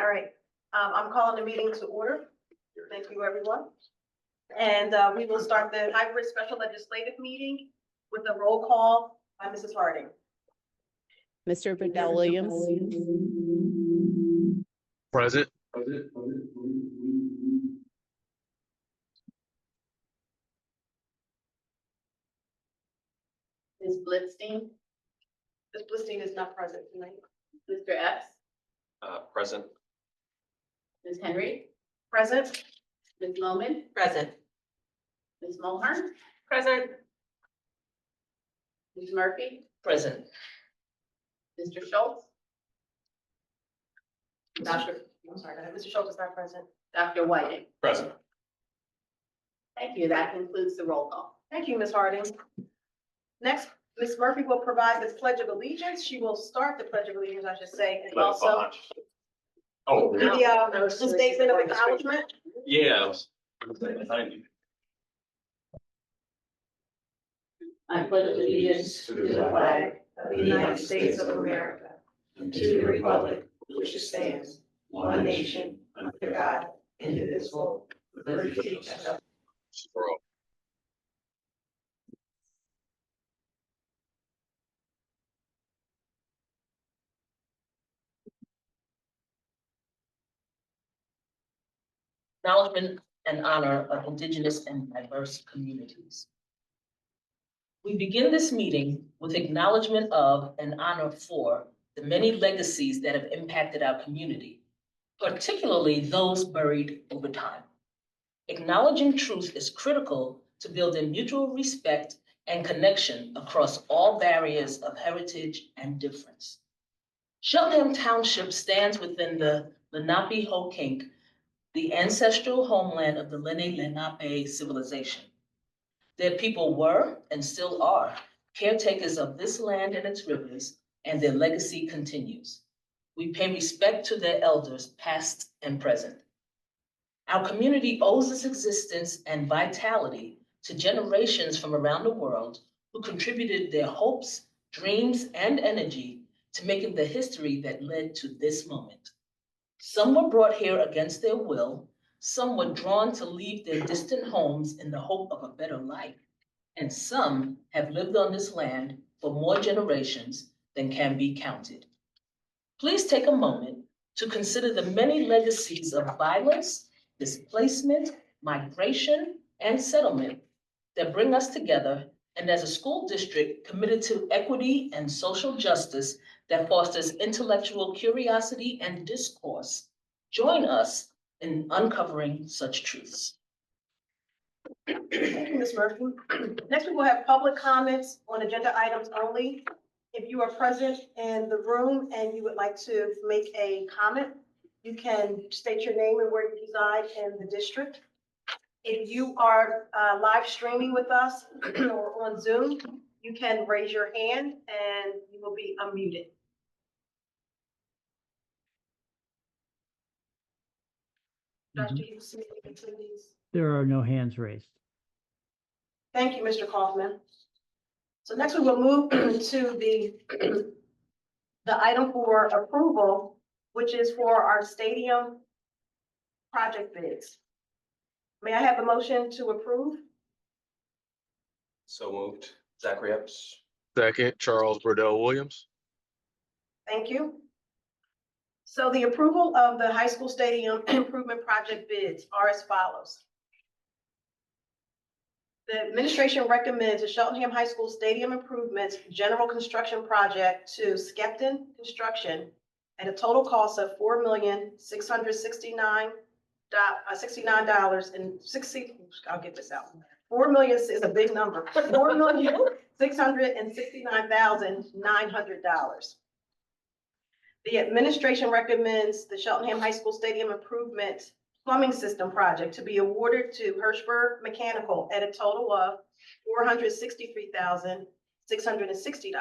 All right, I'm calling the meeting to order. Thank you, everyone. And we will start the hybrid special legislative meeting with a roll call by Mrs. Harding. Mr. Bedell Williams. Present. Ms. Blitzstein, Ms. Blitzstein is not present tonight. Mr. Epps, Present. Ms. Henry, Present. Ms. Loman, Present. Ms. Mulhern, Present. Ms. Murphy, Present. Mr. Schultz, I'm sorry, Mr. Schultz is not present. Dr. Whiting. Present. Thank you. That concludes the roll call. Thank you, Ms. Harding. Next, Ms. Murphy will provide the Pledge of Allegiance. She will start the Pledge of Allegiance, I should say, and also Oh, do the statement of acknowledgement. yeah. I pledge allegiance To the flag of the United States of America and to the republic which stands one nation under God, indivisible, with liberty and justice. Acknowledgement and honor of Indigenous and diverse communities. We begin this meeting with acknowledgement of and honor for the many legacies that have impacted our community, particularly those buried over time. Acknowledging truth is critical to building mutual respect and connection across all barriers of heritage and difference. Cheltenham Township stands within the Lenape-Ho-Kink, the ancestral homeland of the Lenape civilization. Their people were, and still are, caretakers of this land and its rivers, and their legacy continues. We pay respect to their elders, past and present. Our community owes its existence and vitality to generations from around the world who contributed their hopes, dreams, and energy to making the history that led to this moment. Some were brought here against their will. Some were drawn to leave their distant homes in the hope of a better life. And some have lived on this land for more generations than can be counted. Please take a moment to consider the many legacies of violence, displacement, migration, and settlement that bring us together, and as a school district committed to equity and social justice that fosters intellectual curiosity and discourse, join us in uncovering such truths. Thank you, Ms. Murphy. Next, we will have public comments on agenda items only. If you are present in the room and you would like to make a comment, you can state your name and where you reside in the district. If you are live streaming with us or on Zoom, you can raise your hand and you will be unmuted. Dr. Hughes, please. There are no hands raised. Thank you, Mr. Kaufman. So next we will move to the item for approval, which is for our stadium project bids. May I have a motion to approve? So moved. Zachary Epps. Second, Charles Burdell Williams. Thank you. So the approval of the high school stadium improvement project bids are as follows. The administration recommends the Cheltenham High School Stadium Improvements General Construction Project to Skepton Construction at a total cost of $4,669.60. I'll get this out. 4 million is a big number. $4,669,900. The administration recommends the Cheltenham High School Stadium Improvement Plumbing System Project to be awarded to Hirschberg Mechanical at a total of $463,660.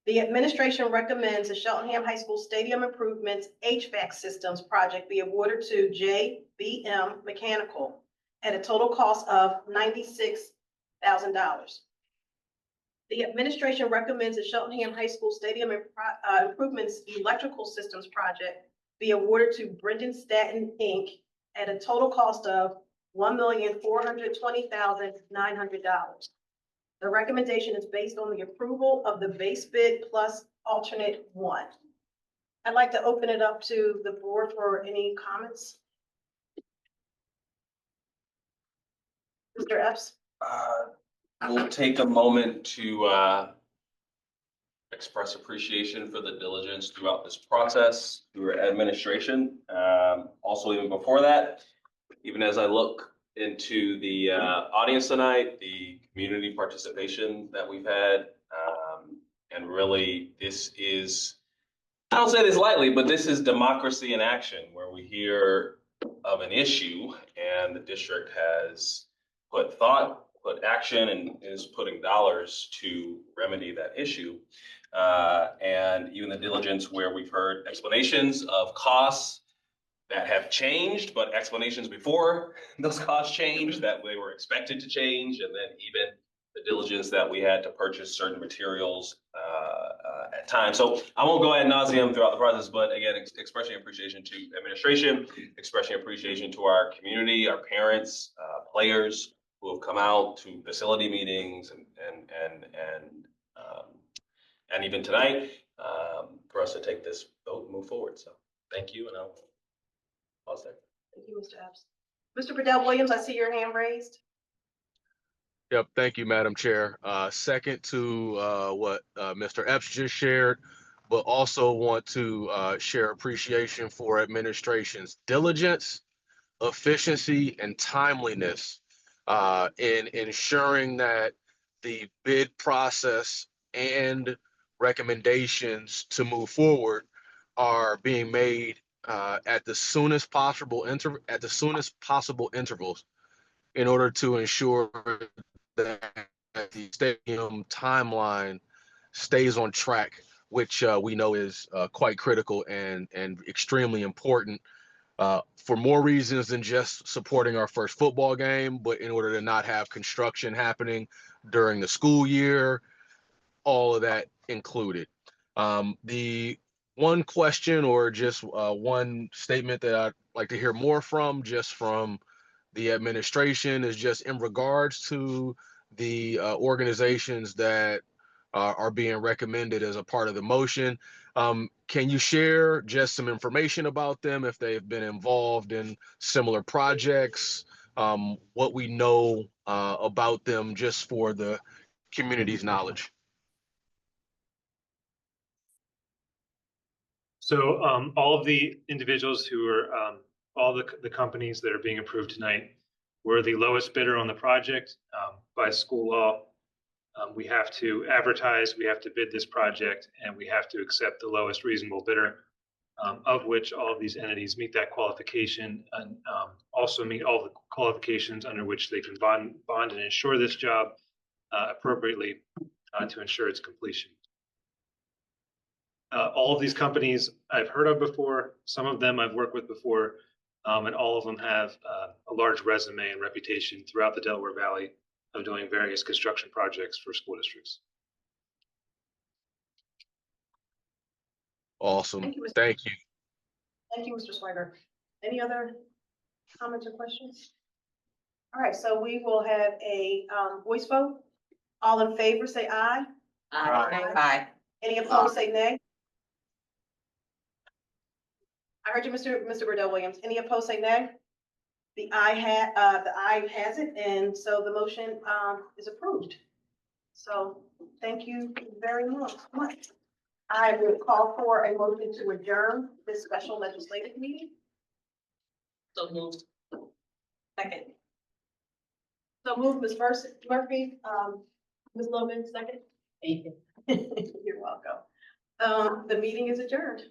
The administration recommends the Cheltenham High School Stadium Improvements HVAC Systems Project be awarded to JBM Mechanical at a total cost of $96,000. The administration recommends the Cheltenham High School Stadium Improvements Electrical Systems Project be awarded to Stanton Inc. at a total cost of $1,420,900. The recommendation is based on the approval of the base bid plus alternate one. I'd like to open it up to the board for any comments. Mr. Epps? We'll take a moment to express appreciation for the diligence throughout this process, through our administration. Also, even before that, even as I look into the audience tonight, the community participation that we've had, and really this is, I don't say this lightly, but this is democracy in action, where we hear of an issue and the district has put thought, put action, and is putting dollars to remedy that issue. And even the diligence where we've heard explanations of costs that have changed, but explanations before those costs changed that they were expected to change, and then even the diligence that we had to purchase certain materials at times. So I won't go ad nauseum throughout the process, but again, expressing appreciation to administration, expressing appreciation to our community, our parents, players who have come out to facility meetings and even tonight for us to take this vote and move forward. So thank you, and I'll pause there. Thank you, Mr. Epps. Mr. Burdell Williams, I see your hand raised. Yep, thank you, Madam Chair. Second to what Mr. Epps just shared, but also want to share appreciation for administration's diligence, efficiency, and timeliness in ensuring that the bid process and recommendations to move forward are being made at the soonest possible intervals in order to ensure that the stadium timeline stays on track, which we know is quite critical and extremely important for more reasons than just supporting our first football game, but in order to not have construction happening during the school year, all of that included. The one question or just one statement that I'd like to hear more from, just from the administration, is just in regards to the organizations that are being recommended as a part of the motion. Can you share just some information about them, if they've been involved in similar projects, what we know about them, just for the community's knowledge? So all of the individuals who are, all the companies that are being approved tonight were the lowest bidder on the project. By school law, we have to advertise, we have to bid this project, and we have to accept the lowest reasonable bidder, of which all of these entities meet that qualification, and also meet all the qualifications under which they can bond and insure this job appropriately to ensure its completion. All of these companies I've heard of before, some of them I've worked with before, and all of them have a large resume and reputation throughout the Delaware Valley of doing various construction projects for school districts. Awesome. Thank you, Mr. Thank you. Thank you, Mr. Swiger. Any other comments or questions? All right, so we will have a voice vote. All in favor, say aye. Aye. Any opposed, say nay. I heard you, Mr. Burdell Williams. Any opposed, say nay. The aye has it, and so the motion is approved. So thank you very much. I will call for a motion to adjourn this special legislative meeting. So moved. Second. So move, Ms. Murphy, Ms. Logan, second. Thank you. You're welcome. The meeting is adjourned.